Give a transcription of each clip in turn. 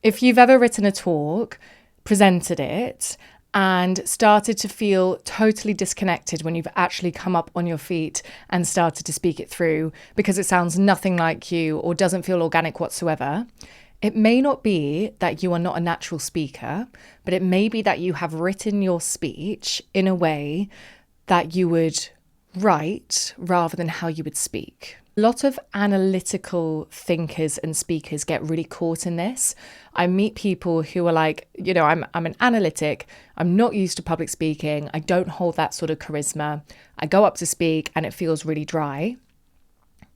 If you've ever written a talk, presented it, and started to feel totally disconnected when you've actually come up on your feet and started to speak it through because it sounds nothing like you or doesn't feel organic whatsoever, it may not be that you are not a natural speaker, but it may be that you have written your speech in a way that you would write rather than how you would speak. A lot of analytical thinkers and speakers get really caught in this. I meet people who are like, I'm an analytic. I'm not used to public speaking. I don't hold that sort of charisma. I go up to speak and it feels really dry.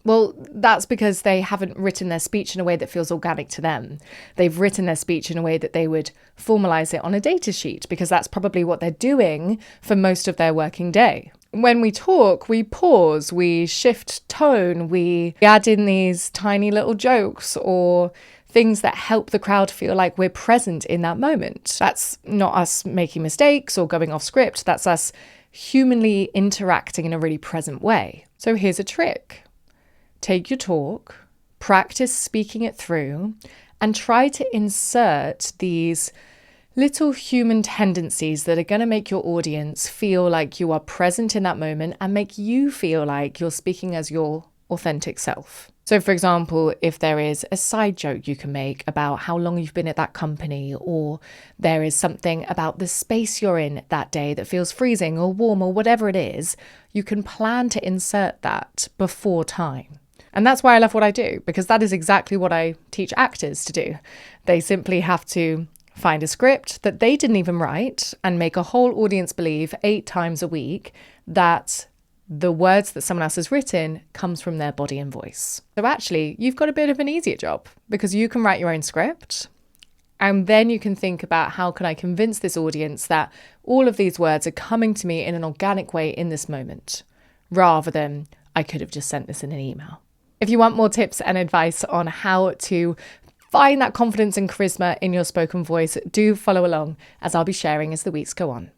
Well, that's because they haven't written their speech in a way that feels organic to them. They've written their speech in a way that they would formalize it on a data sheet because that's probably what they're doing for most of their working day. When we talk, we pause, we shift tone, we add in these tiny little jokes or things that help the crowd feel like we're present in that moment. That's not us making mistakes or going off script. That's us humanly interacting in a really present way. So here's a trick. Take your talk, practice speaking it through, and try to insert these little human tendencies that are going to make your audience feel like you are present in that moment and make you feel like you're speaking as your authentic self. So, for example, if there is a side joke you can make about how long you've been at that company, or there is something about the space you're in that day that feels freezing or warm or whatever it is, you can plan to insert that before time. And that's why I love what I do, because that is exactly what I teach actors to do. They simply have to find a script that they didn't even write and make a whole audience believe 8 times a week that the words that someone else has written comes from their body and voice. So actually, you've got a bit of an easier job because you can write your own script and then you can think about how can I convince this audience that all of these words are coming to me in an organic way in this moment, rather than I could have just sent this in an email. If you want more tips and advice on how to find that confidence and charisma in your spoken voice, do follow along as I'll be sharing as the weeks go on.